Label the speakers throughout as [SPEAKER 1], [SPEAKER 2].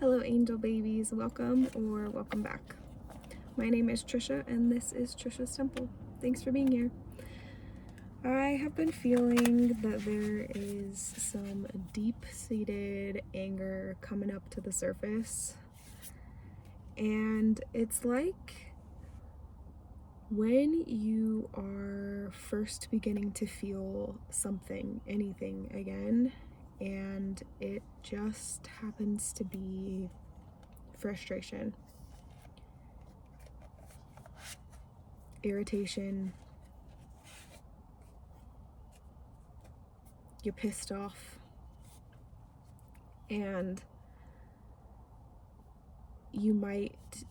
[SPEAKER 1] Hello angel babies, welcome or welcome back. My name is Trisha and this is Trisha's's Temple. Thanks for being here. I have been feeling that there is some deep-seated anger coming up to the surface, and it's like when you are first beginning to feel something, anything again, and it just happens to be frustration, irritation, you're pissed off, and you might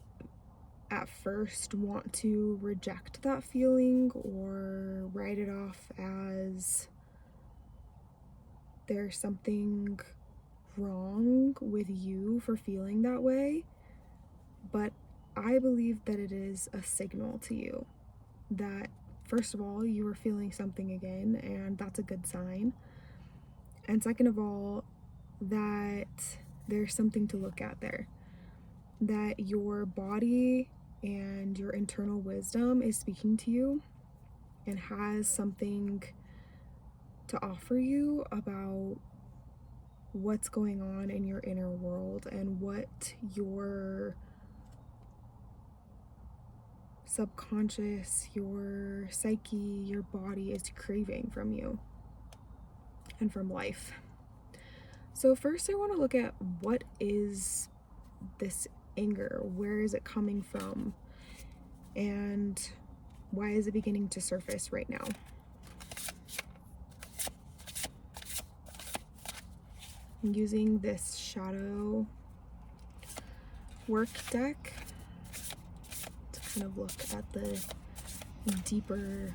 [SPEAKER 1] at first want to reject that feeling or write it off as there's something wrong with you for feeling that way. But I believe that it is a signal to you that, first of all, you are feeling something again, and that's a good sign. And second of all, that there's something to look at there. That your body and your internal wisdom is speaking to you and has something to offer you about what's going on in your inner world and what your subconscious, your psyche, your body is craving from you and from life. So first I want to look at what is this anger? Where is it coming from? And why is it beginning to surface right now? I'm using this shadow work deck to kind of look at the deeper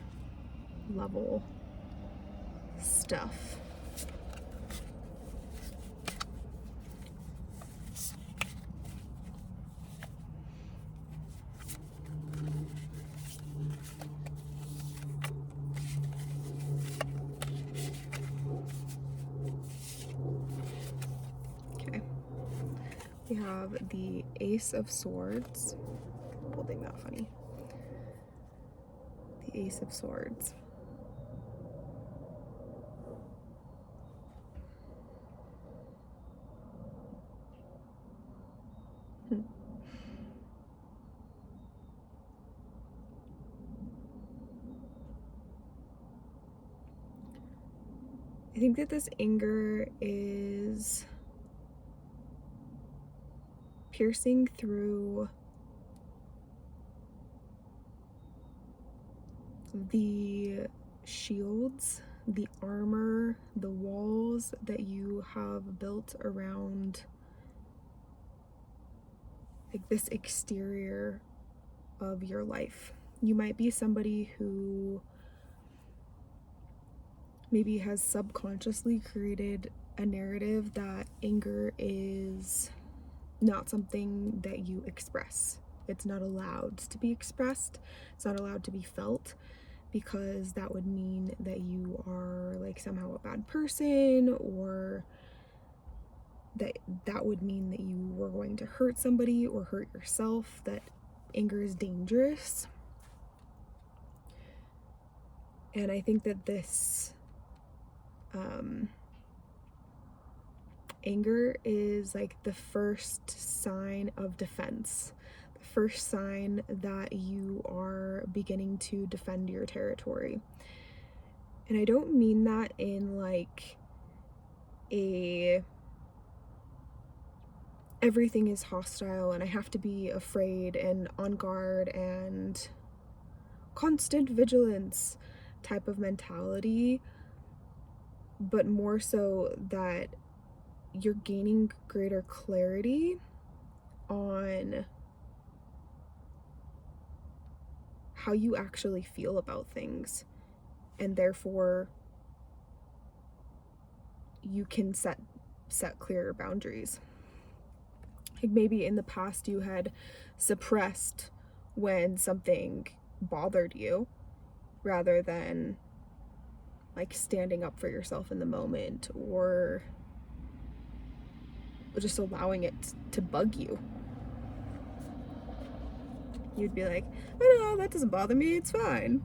[SPEAKER 1] level stuff. We have the Ace of Swords. I'm holding that funny. The Ace of Swords. I think that this anger is piercing through the shields, the armor, the walls that you have built around like this exterior of your life. You might be somebody who maybe has subconsciously created a narrative that anger is not something that you express. It's not allowed to be expressed. It's not allowed to be felt, because that would mean that you are like somehow a bad person, or that would mean that you were going to hurt somebody or hurt yourself, that anger is dangerous. And I think that this anger is like the first sign of defense, the first sign that you are beginning to defend your territory. And I don't mean that in like everything is hostile and I have to be afraid and on guard and constant vigilance type of mentality, but more so that you're gaining greater clarity on how you actually feel about things, and therefore you can set clearer boundaries. Like maybe in the past you had suppressed when something bothered you rather than like standing up for yourself in the moment, or just allowing it to bug you. You'd be like, oh no, that doesn't bother me, it's fine.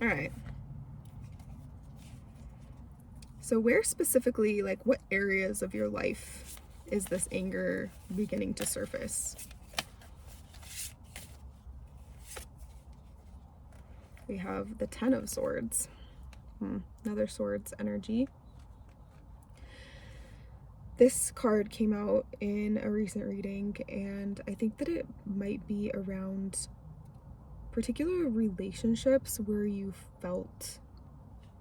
[SPEAKER 1] All right. So where specifically, like what areas of your life is this anger beginning to surface? We have the Ten of Swords. Another swords energy. This card came out in a recent reading, and I think that it might be around particular relationships where you felt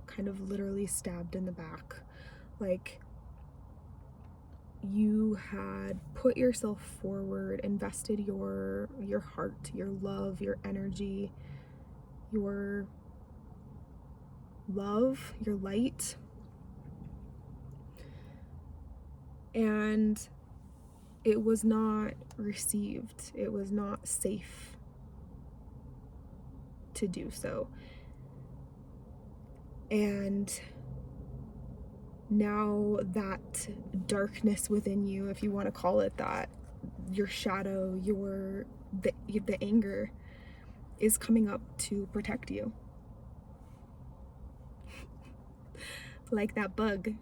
[SPEAKER 1] kind of literally stabbed in the back. Like you had put yourself forward, invested your heart, your love, your energy, your love, your light, and it was not received. It was not safe to do so. And now that darkness within you, if you want to call it that, your shadow, the anger is coming up to protect you. Like that bug.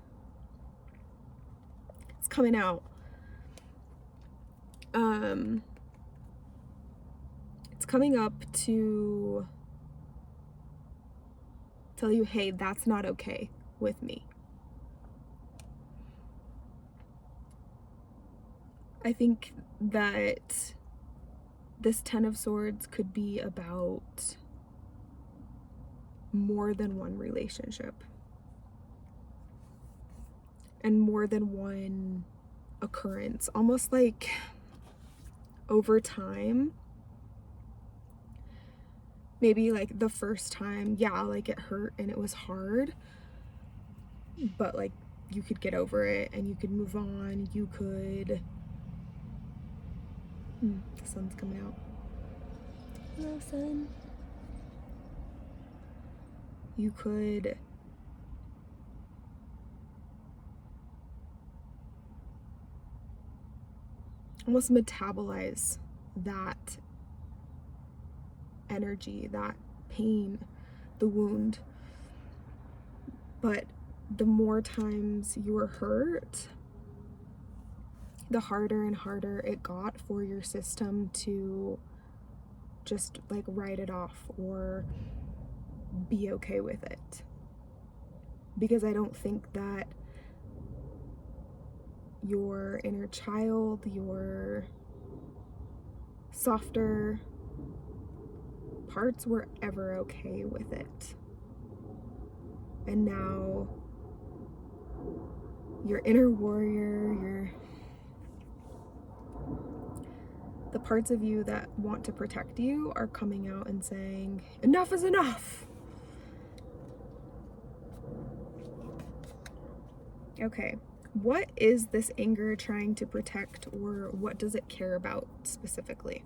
[SPEAKER 1] It's coming out. It's coming up to tell you, hey, that's not okay with me. I think that this Ten of Swords could be about more than one relationship and more than one occurrence, almost like over time. Maybe like the first time, yeah, like it hurt and it was hard, but like you could get over it and you could move on. You could the sun's coming out. Hello, sun. You could almost metabolize that energy, that pain, the wound. But the more times you were hurt, the harder and harder it got for your system to just like write it off or be okay with it. Because I don't think that your inner child, your softer parts were ever okay with it. And now your inner warrior, the parts of you that want to protect you are coming out and saying, enough is enough. Okay, what is this anger trying to protect, or what does it care about specifically?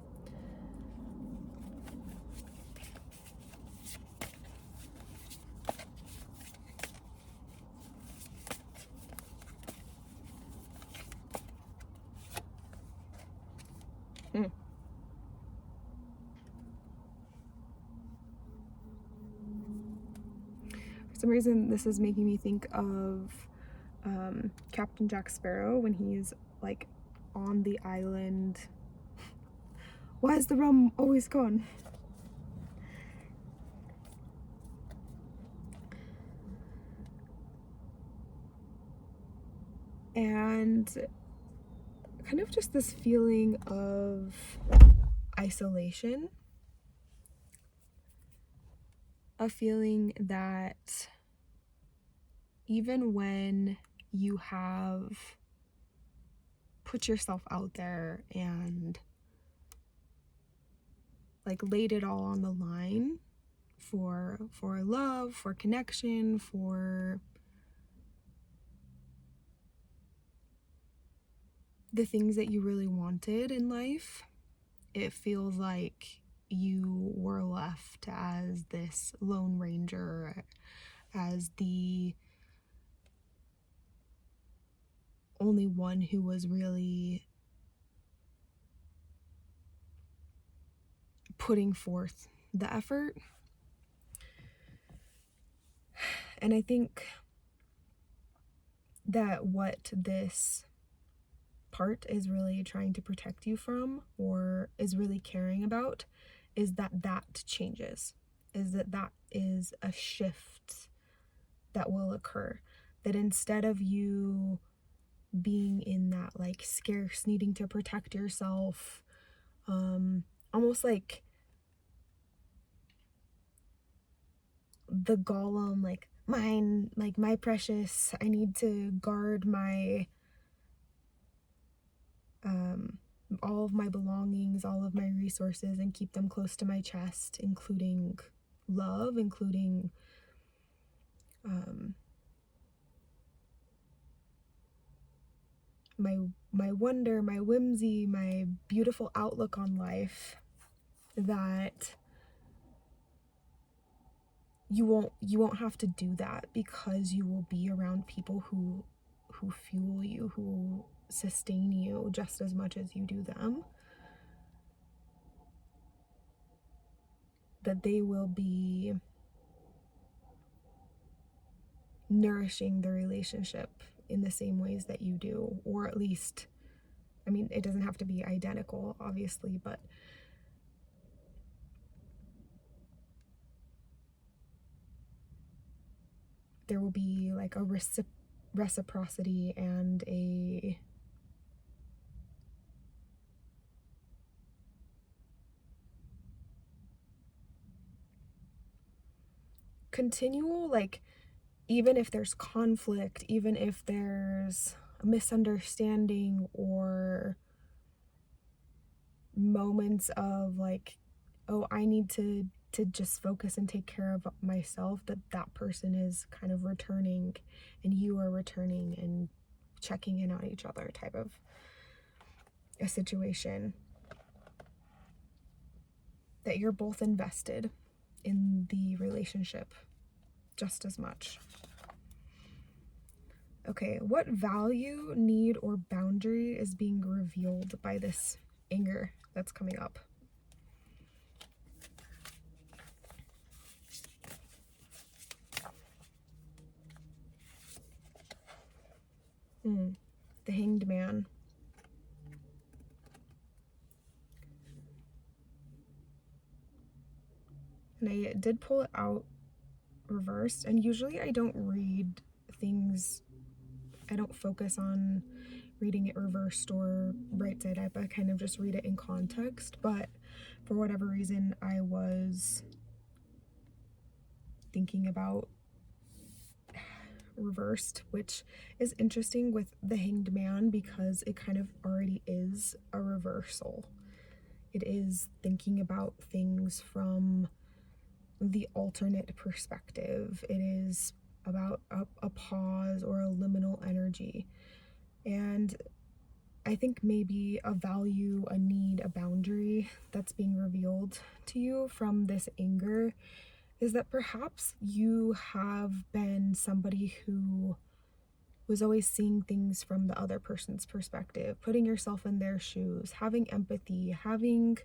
[SPEAKER 1] For some reason, this is making me think of Captain Jack Sparrow when he's like on the island. Why is the rum always gone? And kind of just this feeling of isolation, a feeling that even when you have put yourself out there and like laid it all on the line for love, for connection, for the things that you really wanted in life, it feels like you were left as this lone ranger, as the only one who was really putting forth the effort. And I think that what this part is really trying to protect you from, or is really caring about, is that changes, is that is a shift that will occur. That instead of you being in that like scarce needing to protect yourself, almost like the golem, like mine, like my precious, I need to guard my all of my belongings, all of my resources, and keep them close to my chest, including love, including my wonder, my whimsy, my beautiful outlook on life. That you won't have to do that, because you will be around people who fuel you, who sustain you just as much as you do them. That they will be nourishing the relationship in the same ways that you do, or at least, I mean, it doesn't have to be identical, obviously, but there will be like a reciprocity and a continual, like, even if there's conflict, even if there's a misunderstanding or moments of like, oh, I need to just focus and take care of myself, that person is kind of returning and you are returning and checking in on each other, type of a situation. That you're both invested in the relationship just as much. Okay, what value, need, or boundary is being revealed by this anger that's coming up? The Hanged Man. And I did pull it out reversed, and usually I don't read things, I don't focus on reading it reversed or right side up. I kind of just read it in context, but for whatever reason I was thinking about reversed, which is interesting with the Hanged Man because it kind of already is a reversal. It is thinking about things from the alternate perspective. It is about a pause or a liminal energy. And I think maybe a value, a need, a boundary that's being revealed to you from this anger is that perhaps you have been somebody who was always seeing things from the other person's perspective, putting yourself in their shoes, having empathy, having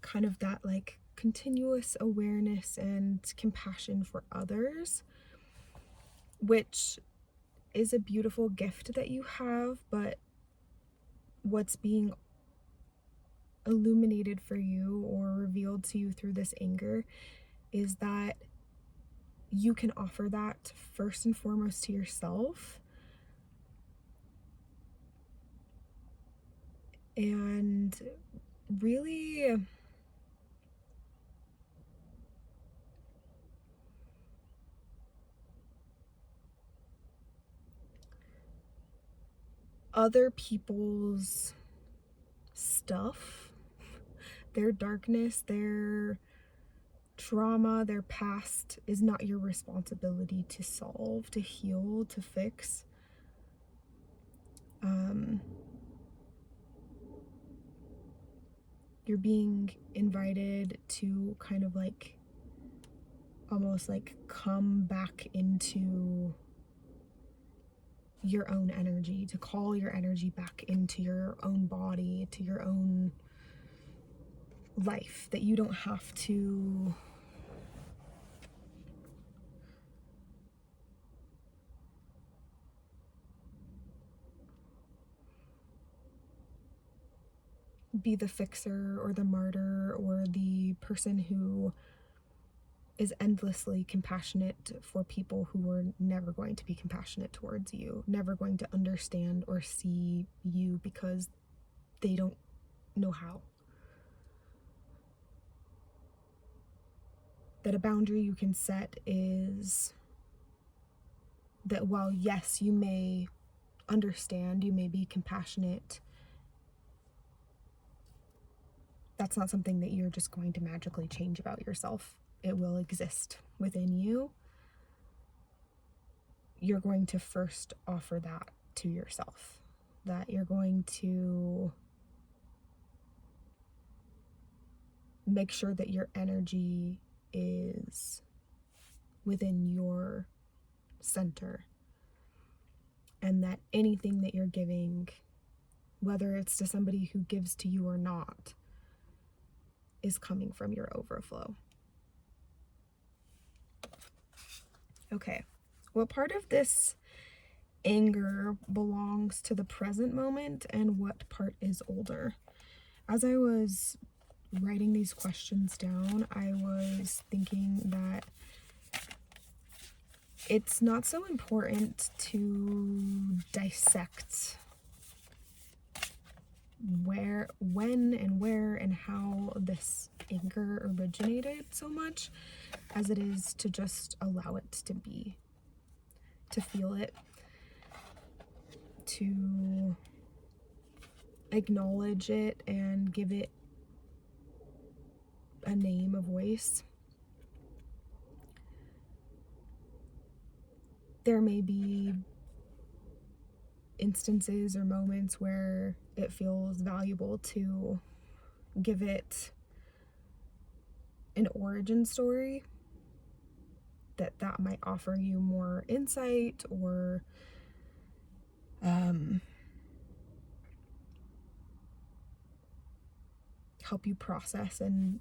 [SPEAKER 1] kind of that like continuous awareness and compassion for others, which is a beautiful gift that you have. But what's being illuminated for you or revealed to you through this anger is that you can offer that first and foremost to yourself, and really other people's stuff, their darkness, their trauma, their past is not your responsibility to solve, to heal, to fix. You're being invited to kind of like almost like come back into your own energy, to call your energy back into your own body, to your own life, that you don't have to be the fixer or the martyr or the person who is endlessly compassionate for people who are never going to be compassionate towards you, never going to understand or see you because they don't know how. That a boundary you can set is that while, yes, you may understand, you may be compassionate, that's not something that you're just going to magically change about yourself. It will exist within you. You're going to first offer that to yourself, that you're going to make sure that your energy is within your center, and that anything that you're giving, whether it's to somebody who gives to you or not, is coming from your overflow. Okay, what part of this anger belongs to the present moment and what part is older? As I was writing these questions down, I was thinking that it's not so important to dissect when and where and how this anger originated so much as it is to just allow it to be, to feel it, to acknowledge it and give it a name, a voice. There may be instances or moments where it feels valuable to give it an origin story, that might offer you more insight or help you process and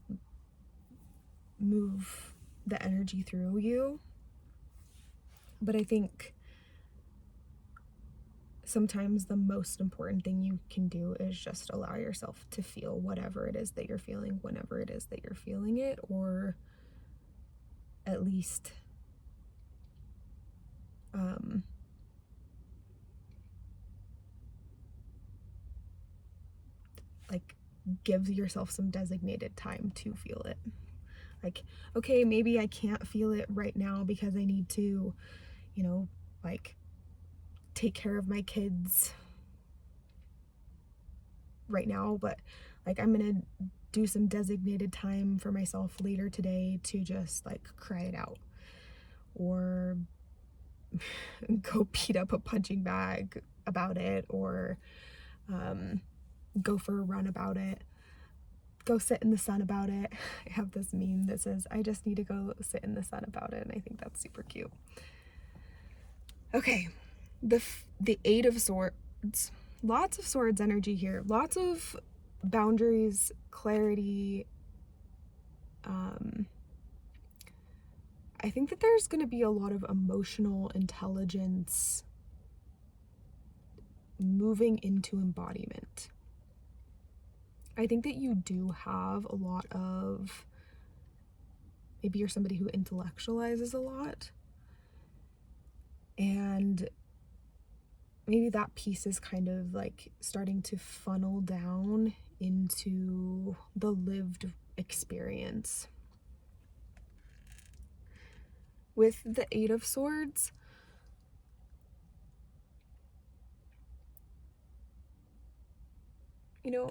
[SPEAKER 1] move the energy through you. But I think sometimes the most important thing you can do is just allow yourself to feel whatever it is that you're feeling, whenever it is that you're feeling it, or at least like give yourself some designated time to feel it. Like, okay, maybe I can't feel it right now because I need to, like take care of my kids right now, but like I'm gonna do some designated time for myself later today to just like cry it out, or go beat up a punching bag about it, or go for a run about it, go sit in the sun about it. I have this meme that says, I just need to go sit in the sun about it, and I think that's super cute. Okay, the Eight of Swords. Lots of swords energy here. Lots of boundaries, clarity. I think that there's going to be a lot of emotional intelligence moving into embodiment. I think that you do have a lot of, maybe you're somebody who intellectualizes a lot, and maybe that piece is kind of like starting to funnel down into the lived experience. With the Eight of Swords,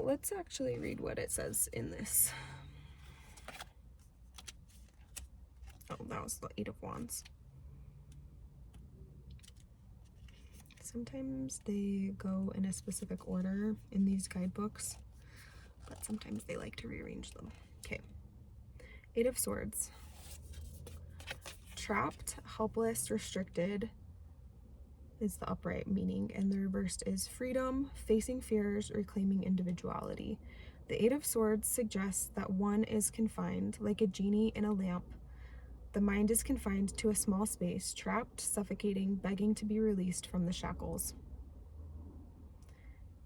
[SPEAKER 1] let's actually read what it says in this. Oh, that was the Eight of Wands. Sometimes they go in a specific order in these guidebooks, but sometimes they like to rearrange them. Okay. Eight of Swords. Trapped, helpless, restricted. is the upright meaning, and the reversed is freedom, facing fears, reclaiming individuality. The Eight of Swords suggests that one is confined, like a genie in a lamp. The mind is confined to a small space, trapped, suffocating, begging to be released from the shackles.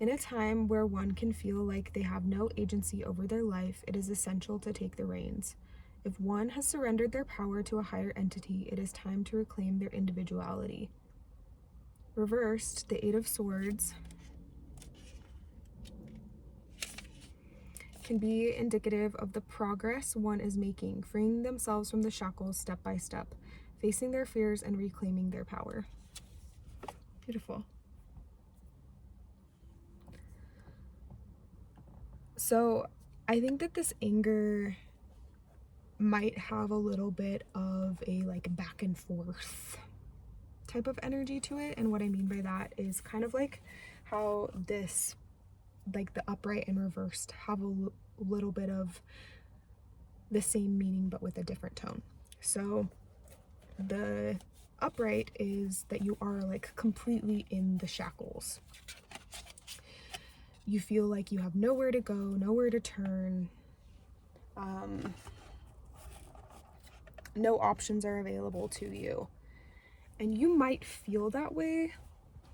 [SPEAKER 1] In a time where one can feel like they have no agency over their life, it is essential to take the reins. If one has surrendered their power to a higher entity, it is time to reclaim their individuality. Reversed, the Eight of Swords can be indicative of the progress one is making, freeing themselves from the shackles step by step, facing their fears and reclaiming their power. Beautiful. So I think that this anger might have a little bit of a like back and forth type of energy to it. And what I mean by that is kind of like how this, like the upright and reversed, have a little bit of the same meaning but with a different tone. So the upright is that you are like completely in the shackles. You feel like you have nowhere to go, nowhere to turn. No options are available to you. And you might feel that way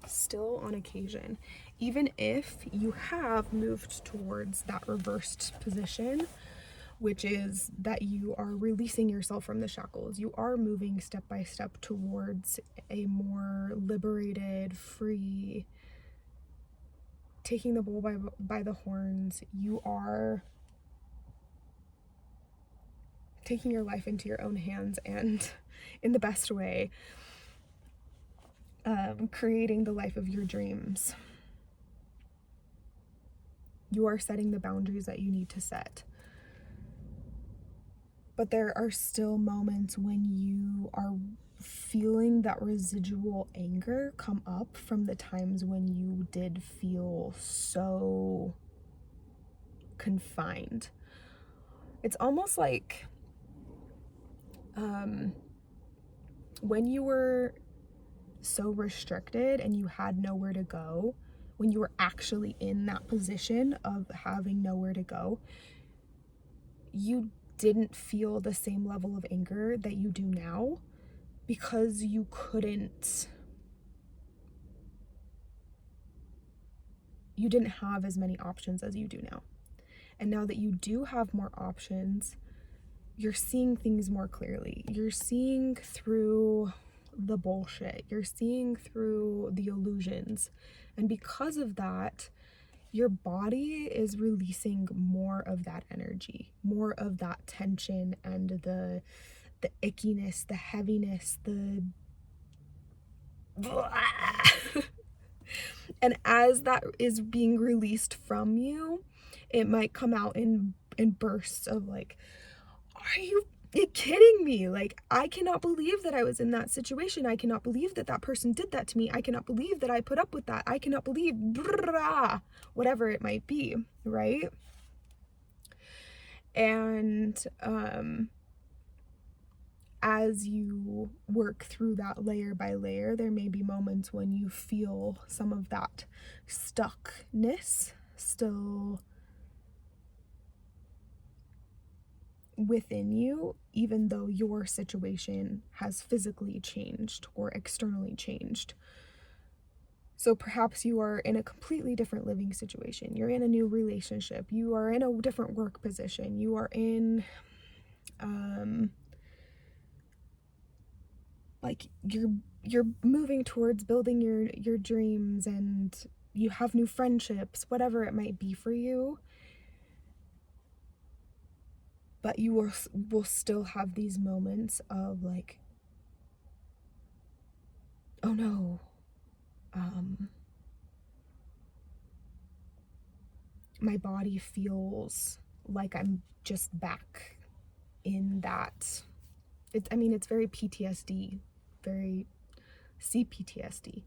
[SPEAKER 1] still on occasion, even if you have moved towards that reversed position, which is that you are releasing yourself from the shackles. You are moving step by step towards a more liberated, free, taking the bull by the horns. You are taking your life into your own hands and in the best way, creating the life of your dreams. You are setting the boundaries that you need to set. But there are still moments when you are feeling that residual anger come up from the times when you did feel so confined. It's almost like when you were so restricted and you had nowhere to go, when you were actually in that position of having nowhere to go, you didn't feel the same level of anger that you do now because you didn't have as many options as you do now. And now that you do have more options, you're seeing things more clearly. You're seeing through the bullshit. You're seeing through the illusions. And because of that, your body is releasing more of that energy, more of that tension and the ickiness, the heaviness, and as that is being released from you, it might come out in bursts of like, are you kidding me? Like, I cannot believe that I was in that situation. I cannot believe that that person did that to me. I cannot believe that I put up with that. I cannot believe, whatever it might be, right? And as you work through that layer by layer, there may be moments when you feel some of that stuckness still within you, even though your situation has physically changed or externally changed. So perhaps you are in a completely different living situation. You're in a new relationship. You are in a different work position. You are in like you're moving towards building your dreams, and you have new friendships, whatever it might be for you. But you will still have these moments of like, oh no, my body feels like I'm just back in that. It's very PTSD, very CPTSD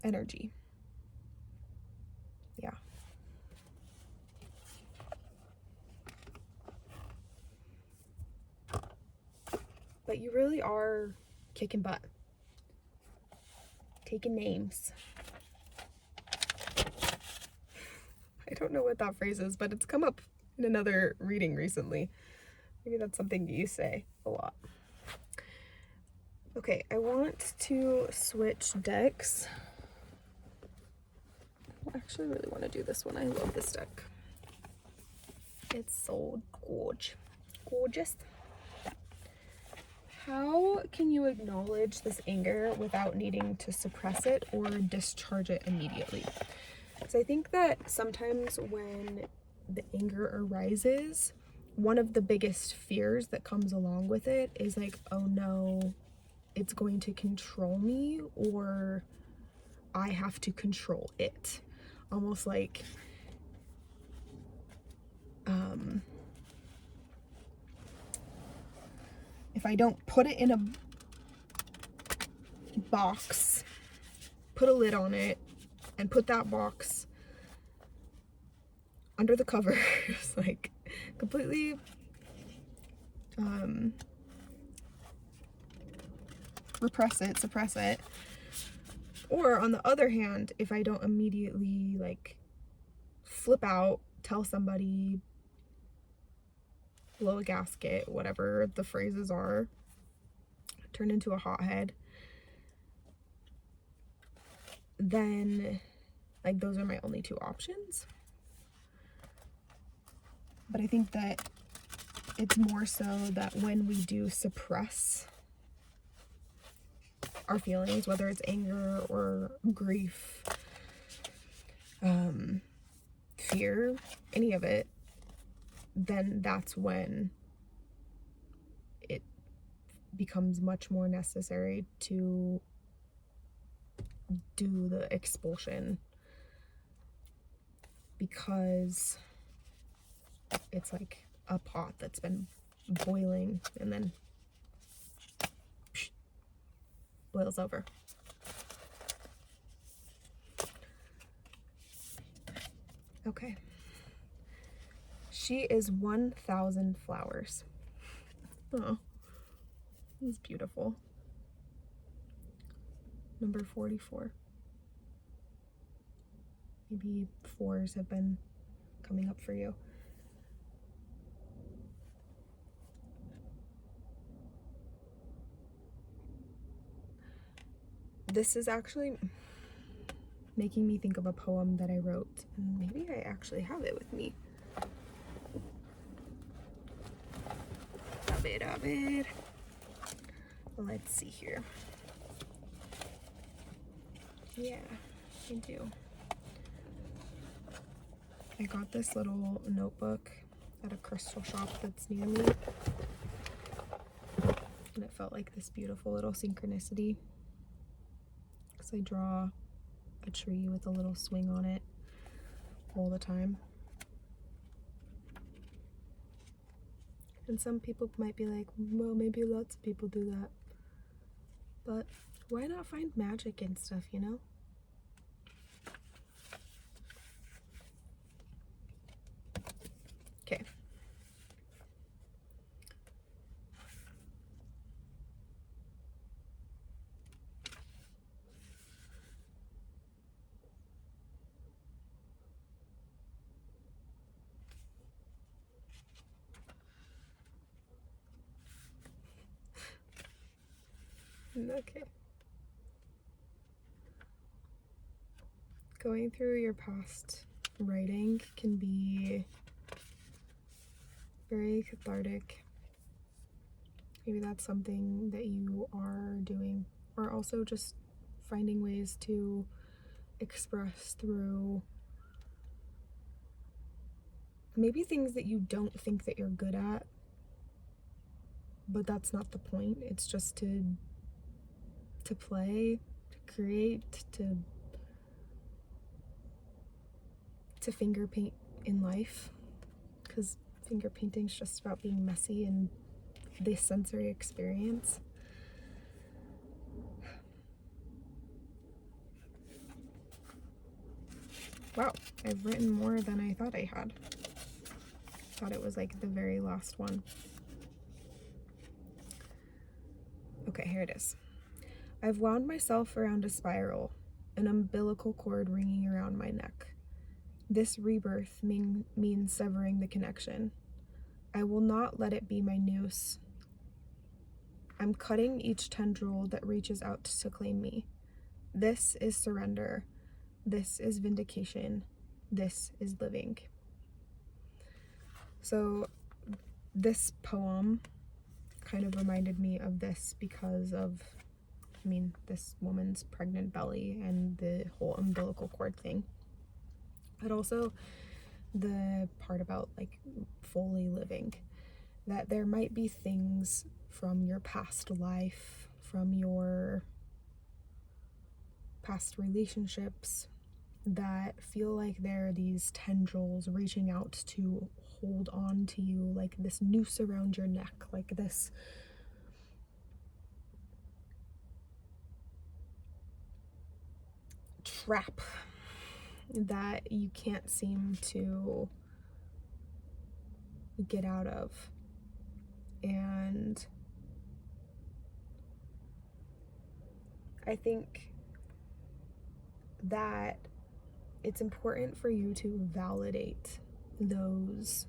[SPEAKER 1] energy. Yeah. But you really are kicking butt. taking names. I don't know what that phrase is, but it's come up in another reading recently. Maybe that's something you say a lot. Okay, I want to switch decks. I actually really want to do this one. I love this deck. It's so gorgeous. How can you acknowledge this anger without needing to suppress it or discharge it immediately? So I think that sometimes when the anger arises, one of the biggest fears that comes along with it is like, oh no, it's going to control me, or I have to control it. Almost like if I don't put it in a box, put a lid on it, and put that box under the covers, like completely repress it, suppress it. Or on the other hand, if I don't immediately like flip out, tell somebody, blow a gasket, whatever the phrases are, turn into a hothead, then like those are my only two options. But I think that it's more so that when we do suppress our feelings, whether it's anger or grief, fear, any of it, then that's when it becomes much more necessary to do the expulsion, because it's like a pot that's been boiling and then boils over. Okay. She is 1,000 flowers. Oh, it's beautiful. Number 44. Maybe 4s have been coming up for you. This is actually making me think of a poem that I wrote, and maybe I actually have it with me. Of it. Let's see here. Yeah, I do. I got this little notebook at a crystal shop that's near me, and it felt like this beautiful little synchronicity, because I draw a tree with a little swing on it all the time. And some people might be like, well, maybe lots of people do that. But why not find magic and stuff, you know? Okay. Okay. Going through your past writing can be very cathartic. Maybe that's something that you are doing, or also just finding ways to express through maybe things that you don't think that you're good at, but that's not the point. It's just to play, to create, to finger paint in life, because finger painting is just about being messy and the sensory experience. Wow, I've written more than I thought I had. I thought it was like the very last one. Okay, here it is. I've wound myself around a spiral, an umbilical cord ringing around my neck. This rebirth means severing the connection. I will not let it be my noose. I'm cutting each tendril that reaches out to claim me. This is surrender. This is vindication. This is living. So this poem kind of reminded me of this because of, this woman's pregnant belly and the whole umbilical cord thing. But also the part about like fully living, that there might be things from your past life, from your past relationships, that feel like there are these tendrils reaching out to hold on to you, like this noose around your neck, like this trap that you can't seem to get out of. And I think that it's important for you to validate those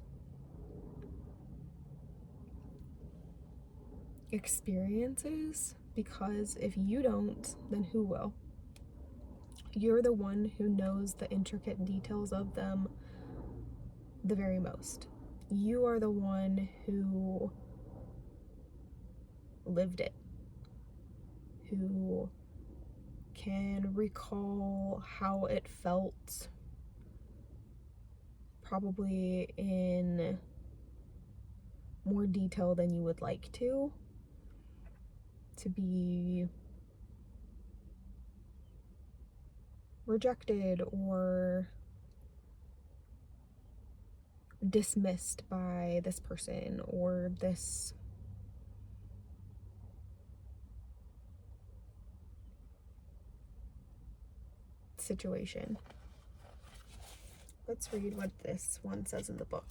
[SPEAKER 1] experiences, because if you don't, then who will? You're the one who knows the intricate details of them the very most. You are the one who lived it, who can recall how it felt, probably in more detail than you would like to be rejected or dismissed by this person or this situation. Let's read what this one says in the book.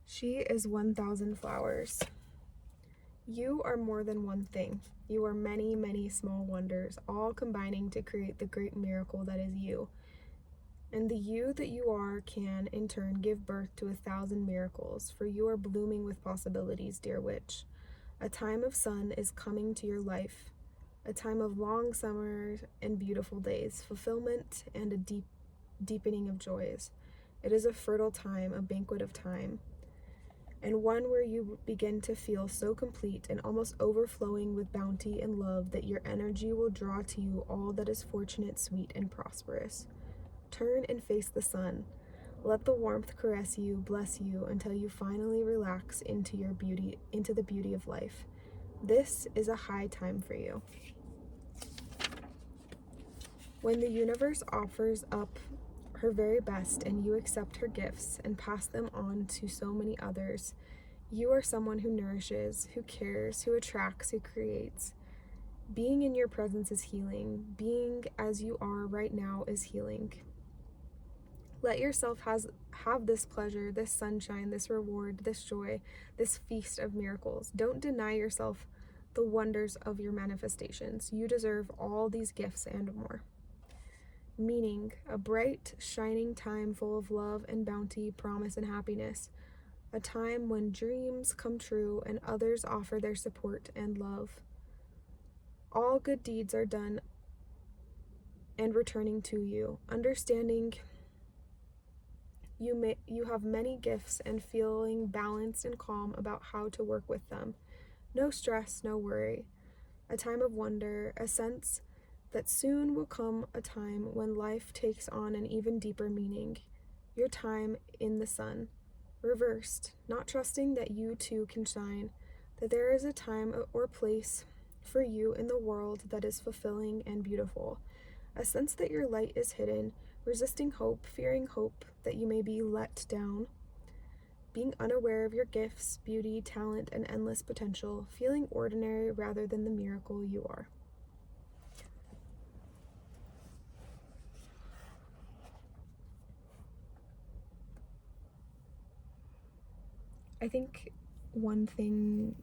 [SPEAKER 1] She is 1,000 flowers. You are more than one thing. You are many, many small wonders, all combining to create the great miracle that is you. And the you that you are can, in turn, give birth to 1,000 miracles, for you are blooming with possibilities, dear witch. A time of sun is coming to your life, a time of long summers and beautiful days, fulfillment and a deepening of joys. It is a fertile time, a banquet of time, and one where you begin to feel so complete and almost overflowing with bounty and love that your energy will draw to you all that is fortunate, sweet, and prosperous. Turn and face the sun. Let the warmth caress you, bless you, until you finally relax into the beauty of life. This is a high time for you. When the universe offers up her very best and you accept her gifts and pass them on to so many others, you are someone who nourishes, who cares, who attracts, who creates. Being in your presence is healing. Being as you are right now is healing. Let yourself have this pleasure, this sunshine, this reward, this joy, this feast of miracles. Don't deny yourself the wonders of your manifestations. You deserve all these gifts and more. Meaning, a bright, shining time full of love and bounty, promise and happiness. A time when dreams come true and others offer their support and love. All good deeds are done and returning to you. Understanding you have many gifts and feeling balanced and calm about how to work with them. No stress, no worry. A time of wonder, a sense that soon will come a time when life takes on an even deeper meaning. Your time in the sun. Reversed, not trusting that you too can shine, that there is a time or place for you in the world that is fulfilling and beautiful. A sense that your light is hidden, resisting hope, fearing hope that you may be let down. being unaware of your gifts, beauty, talent, and endless potential, feeling ordinary rather than the miracle you are. I think one thing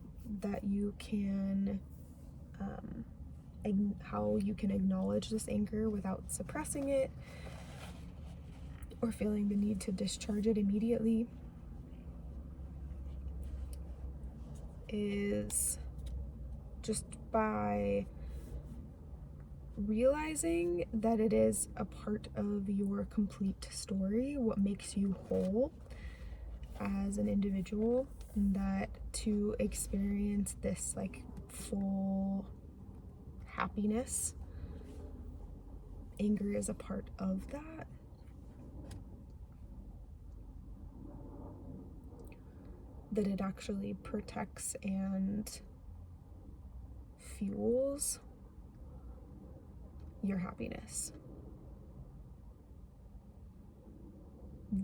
[SPEAKER 1] that you can, how you can acknowledge this anger without suppressing it or feeling the need to discharge it immediately, is just by realizing that it is a part of your complete story, what makes you whole as an individual, and that to experience this like full happiness, anger is a part of that. That it actually protects and fuels your happiness.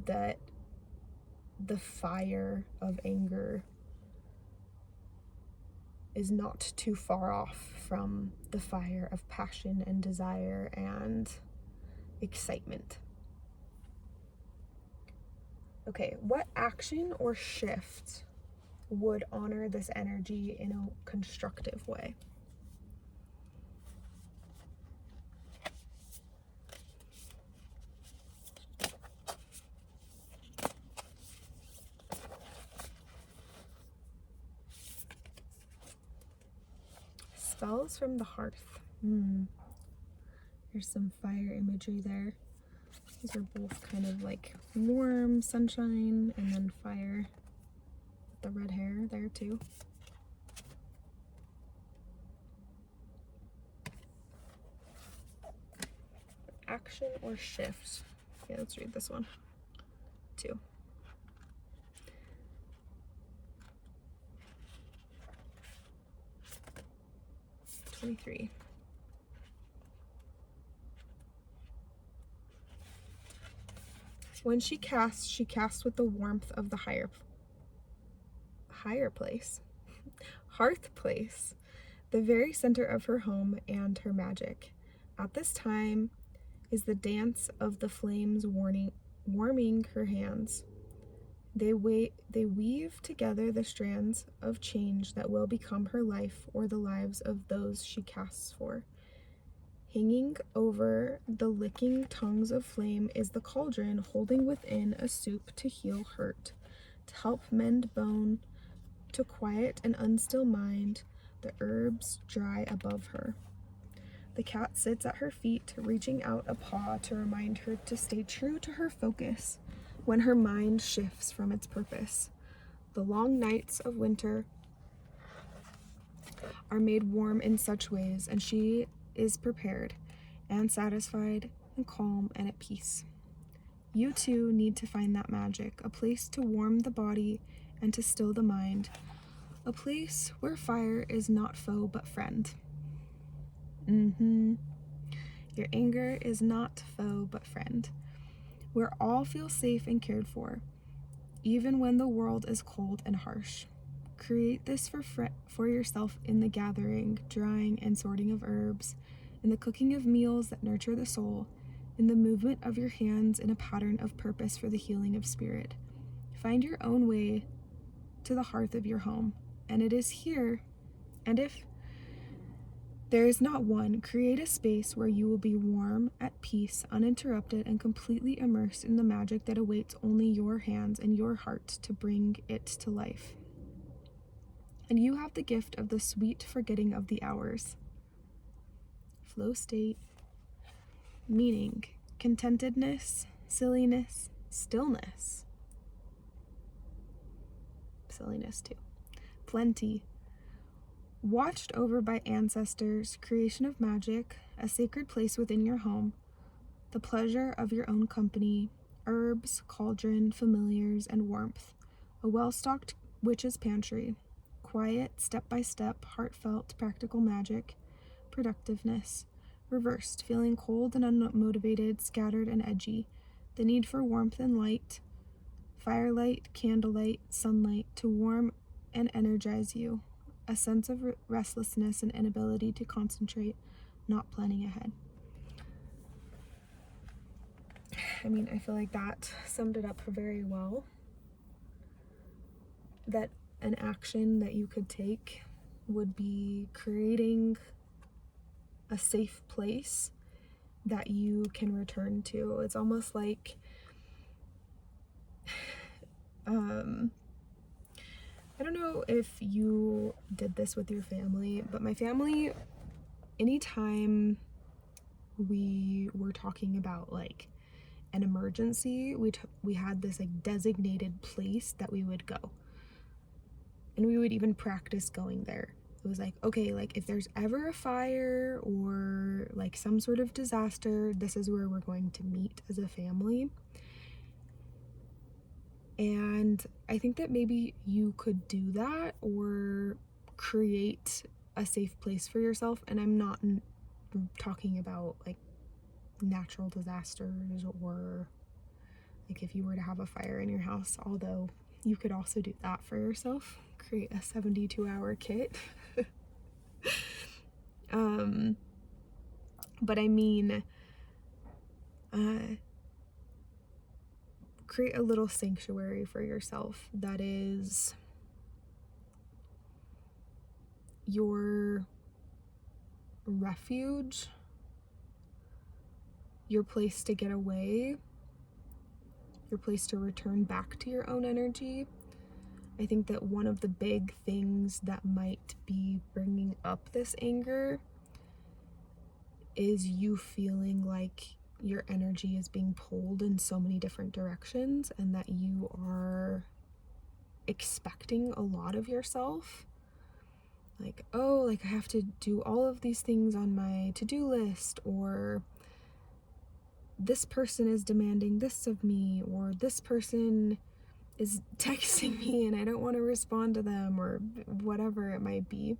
[SPEAKER 1] That the fire of anger is not too far off from the fire of passion and desire and excitement. Okay, what action or shift would honor this energy in a constructive way? Spells from the hearth. There's some fire imagery there. These are both kind of like warm sunshine and then fire. The red hair there too. Action or shift? Okay, let's read this one. 2. $23. When she casts with the warmth of the hearth place, the very center of her home and her magic. At this time is the dance of the flames warming her hands. They weave together the strands of change that will become her life or the lives of those she casts for. Hanging over the licking tongues of flame is the cauldron holding within a soup to heal hurt, to help mend bone, to quiet an unstill mind, the herbs dry above her. The cat sits at her feet, reaching out a paw to remind her to stay true to her focus when her mind shifts from its purpose. The long nights of winter are made warm in such ways, and she is prepared and satisfied and calm and at peace. You too need to find that magic, a place to warm the body and to still the mind, a place where fire is not foe but friend. Your anger is not foe but friend, where all feel safe and cared for, even when the world is cold and harsh. Create this for yourself in the gathering, drying, and sorting of herbs, in the cooking of meals that nurture the soul, in the movement of your hands in a pattern of purpose for the healing of spirit. Find your own way to the hearth of your home, and it is here. And if there is not one, create a space where you will be warm, at peace, uninterrupted, and completely immersed in the magic that awaits only your hands and your heart to bring it to life. And you have the gift of the sweet forgetting of the hours. Flow state, meaning contentedness, silliness, stillness. Silliness too. Plenty. Watched over by ancestors, creation of magic, a sacred place within your home, the pleasure of your own company, herbs, cauldron, familiars, and warmth, a well-stocked witch's pantry, quiet, step-by-step, heartfelt, practical magic, productiveness, reversed, feeling cold and unmotivated, scattered and edgy, the need for warmth and light, Firelight, candlelight, sunlight to warm and energize you. A sense of restlessness and inability to concentrate, not planning ahead. I mean, I feel like that summed it up very well. That an action that you could take would be creating a safe place that you can return to. It's almost like I don't know if you did this with your family, but my family, anytime we were talking about like an emergency, we had this like designated place that we would go, and we would even practice going there. It was like, okay, like if there's ever a fire or like some sort of disaster, this is where we're going to meet as a family. And I think that maybe you could do that or create a safe place for yourself. And I'm not talking about like natural disasters or like if you were to have a fire in your house, although you could also do that for yourself, create a 72-hour kit. But I mean, create a little sanctuary for yourself that is your refuge, your place to get away, your place to return back to your own energy. I think that one of the big things that might be bringing up this anger is you feeling like your energy is being pulled in so many different directions and that you are expecting a lot of yourself. Like, oh, like I have to do all of these things on my to-do list, or this person is demanding this of me, or this person is texting me and I don't want to respond to them, or whatever it might be.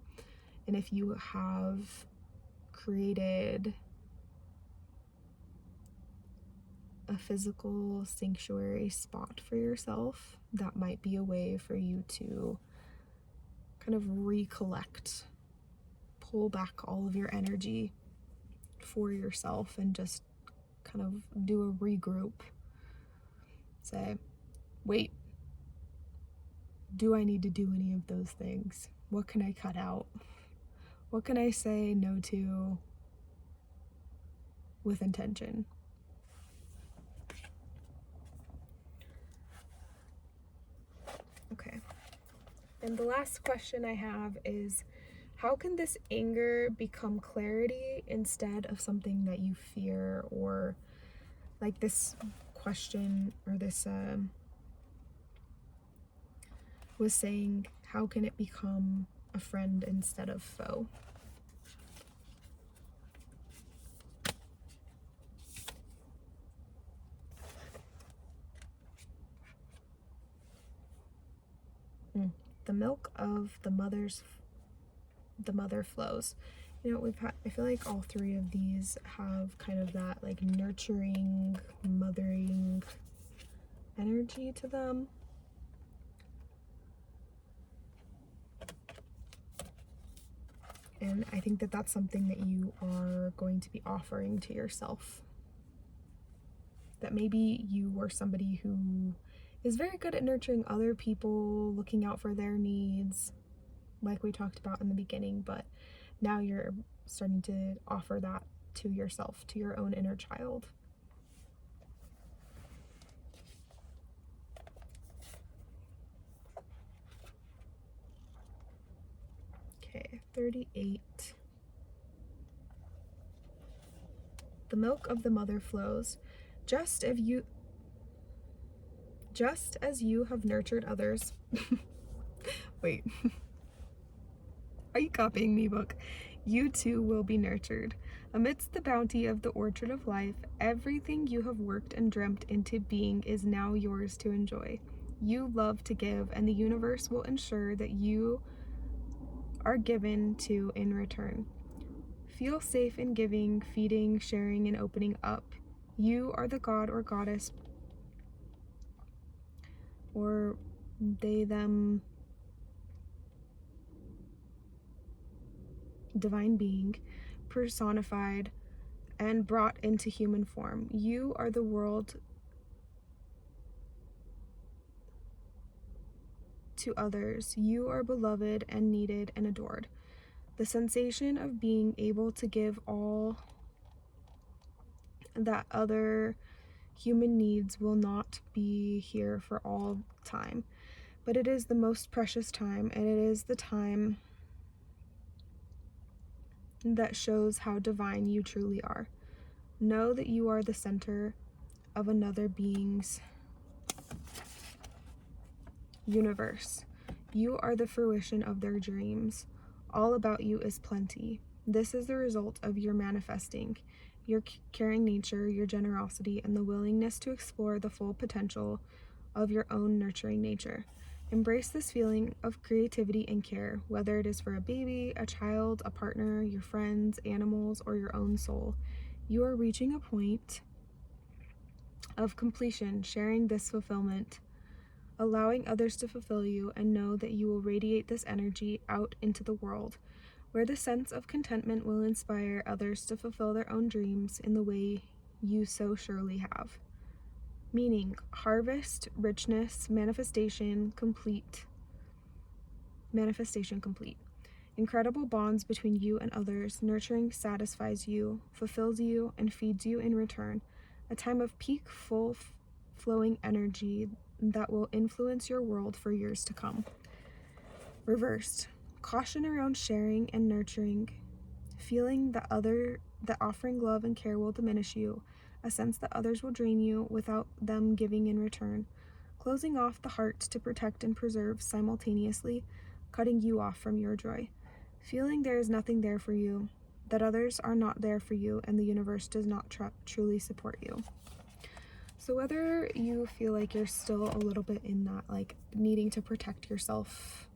[SPEAKER 1] And if you have created a physical sanctuary spot for yourself, that might be a way for you to kind of recollect, pull back all of your energy for yourself and just kind of do a regroup. Say, wait, do I need to do any of those things? What can I cut out? What can I say no to with intention? Okay. And the last question I have is, how can this anger become clarity instead of something that you fear? Or like this question, or this was saying, how can it become a friend instead of foe? The milk of the mother flows. You know, I feel like all three of these have kind of that like nurturing, mothering energy to them. And I think that that's something that you are going to be offering to yourself. That maybe you were somebody who is very good at nurturing other people, looking out for their needs, like we talked about in the beginning, but now you're starting to offer that to yourself, to your own inner child. Okay, 38. The milk of the mother flows, just as you have nurtured others. Wait. Are you copying me, book? You too will be nurtured. Amidst the bounty of the orchard of life, everything you have worked and dreamt into being is now yours to enjoy. You love to give, and the universe will ensure that you are given to in return. Feel safe in giving, feeding, sharing, and opening up. You are the god or goddess or they, them, divine being, personified and brought into human form. You are the world to others. You are beloved and needed and adored. The sensation of being able to give all that other human needs will not be here for all time, but it is the most precious time, and it is the time that shows how divine you truly are. Know that you are the center of another being's universe. You are the fruition of their dreams. All about you is plenty. This is the result of your manifesting, your caring nature, your generosity, and the willingness to explore the full potential of your own nurturing nature. Embrace this feeling of creativity and care, whether it is for a baby, a child, a partner, your friends, animals, or your own soul. You are reaching a point of completion, sharing this fulfillment, allowing others to fulfill you, and know that you will radiate this energy out into the world, where the sense of contentment will inspire others to fulfill their own dreams in the way you so surely have. Meaning, harvest, richness, manifestation complete. Incredible bonds between you and others. Nurturing satisfies you, fulfills you, and feeds you in return. A time of peak, full flowing energy that will influence your world for years to come. Reversed. Caution around sharing and nurturing. Feeling that offering love and care will diminish you. A sense that others will drain you without them giving in return. Closing off the heart to protect and preserve simultaneously, cutting you off from your joy. Feeling there is nothing there for you, that others are not there for you, and the universe does not truly support you. So whether you feel like you're still a little bit in that like needing to protect yourself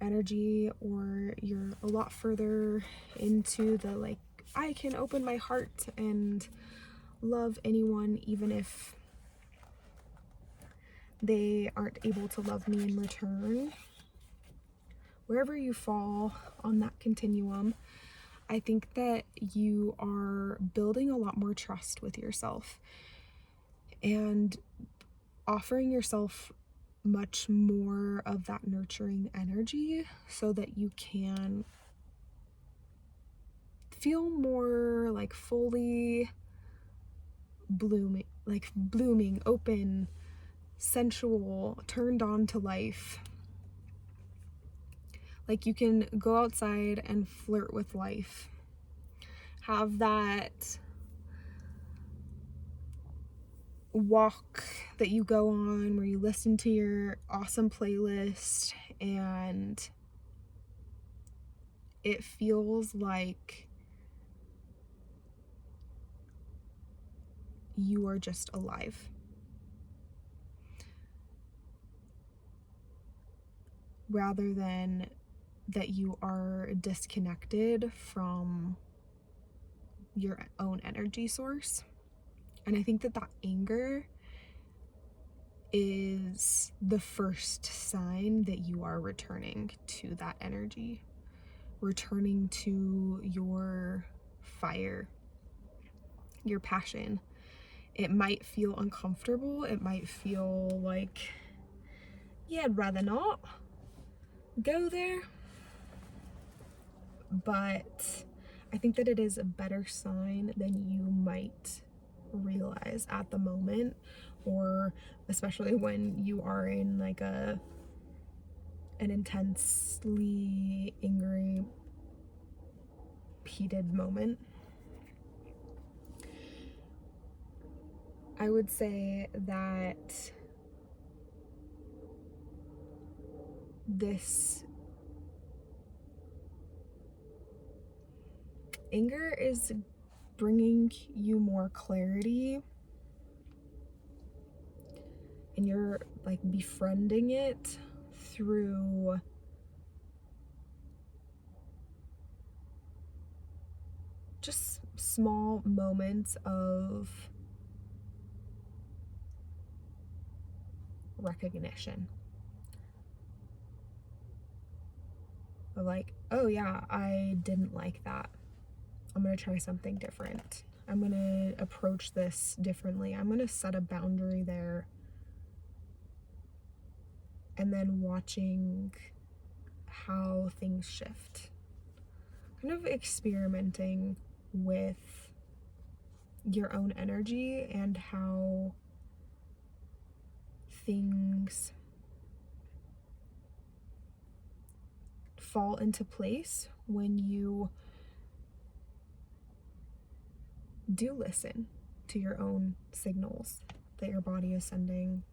[SPEAKER 1] energy, or you're a lot further into the like, I can open my heart and love anyone even if they aren't able to love me in return. Wherever you fall on that continuum, I think that you are building a lot more trust with yourself and offering yourself much more of that nurturing energy so that you can feel more like fully blooming, open, sensual, turned on to life. Like you can go outside and flirt with life. Have that walk that you go on where you listen to your awesome playlist and it feels like you are just alive. Rather than that you are disconnected from your own energy source. And I think that anger is the first sign that you are returning to that energy, returning to your fire, your passion. It might feel uncomfortable. It might feel like, yeah, I'd rather not go there. But I think that it is a better sign than you might realize at the moment, or especially when you are in like an intensely angry, heated moment. I would say that this anger is bringing you more clarity, and you're like befriending it through just small moments of recognition. Of like, oh yeah, I didn't like that. I'm going to try something different. I'm going to approach this differently. I'm going to set a boundary there. And then watching how things shift. Kind of experimenting with your own energy and how things fall into place when you do listen to your own signals that your body is sending.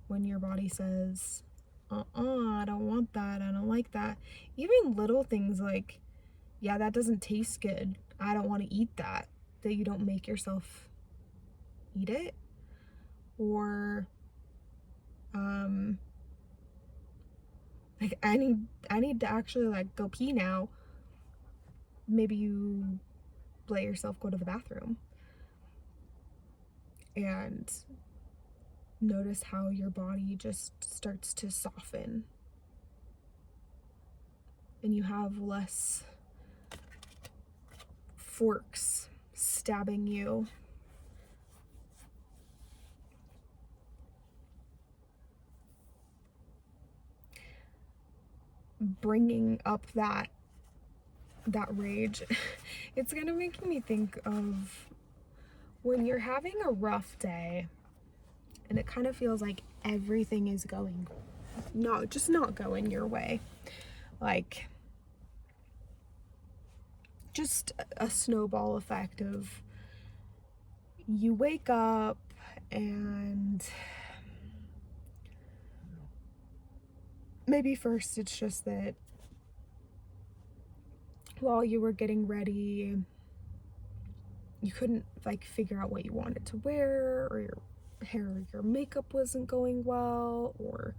[SPEAKER 1] When your body says, I don't want that, I don't like that. Even little things like, yeah, that doesn't taste good, I don't want to eat that you don't make yourself eat it. Or like I need to actually like go pee now. Maybe you let yourself go to the bathroom and notice how your body just starts to soften and you have less forks stabbing you. Bringing up that rage. It's kind of making me think of when you're having a rough day and it kind of feels like everything is not going your way. Like just a snowball effect of you wake up and maybe first it's just that while you were getting ready, you couldn't like figure out what you wanted to wear, or your hair or your makeup wasn't going well, or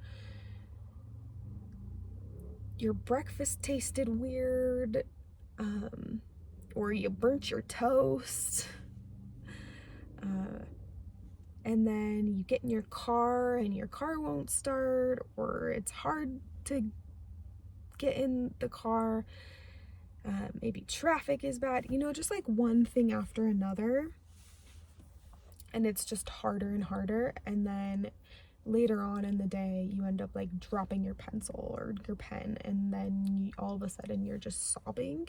[SPEAKER 1] your breakfast tasted weird, or you burnt your toast, and then you get in your car and your car won't start, or it's hard to get in the car, maybe traffic is bad, just like one thing after another, and it's just harder and harder. And then later on in the day you end up like dropping your pencil or your pen, and then all of a sudden you're just sobbing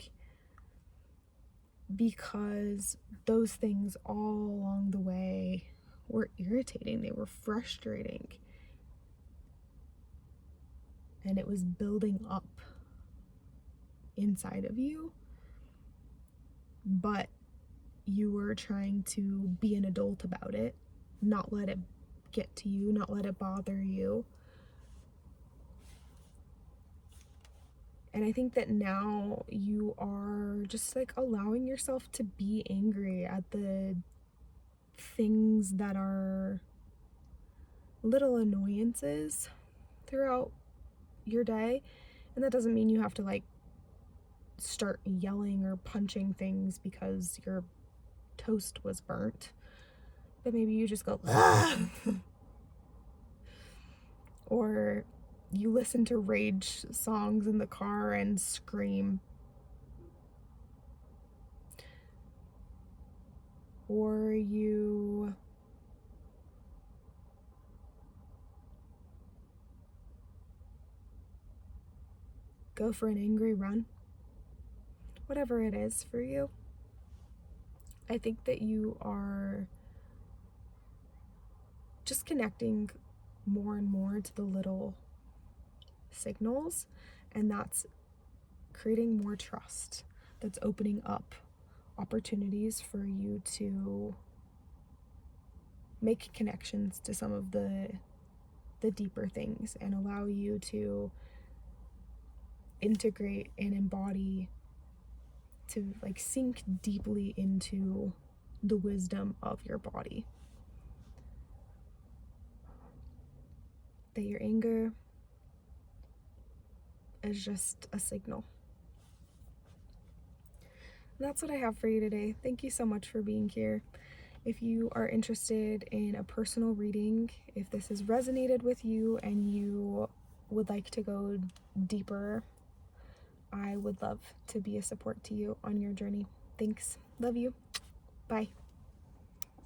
[SPEAKER 1] because those things all along the way were irritating, they were frustrating, and it was building up inside of you, but you were trying to be an adult about it, not let it get to you, not let it bother you. And I think that now you are just like allowing yourself to be angry at the things that are little annoyances throughout your day. And that doesn't mean you have to like start yelling or punching things because your toast was burnt, but maybe you just go or you listen to rage songs in the car and scream, or you go for an angry run. Whatever it is for you, I think that you are just connecting more and more to the little signals, and that's creating more trust. That's opening up opportunities for you to make connections to some of the deeper things and allow you to integrate and embody, to like sink deeply into the wisdom of your body. That your anger is just a signal. And that's what I have for you today. Thank you so much for being here. If you are interested in a personal reading, if this has resonated with you and you would like to go deeper, I would love to be a support to you on your journey. Thanks. Love you. Bye.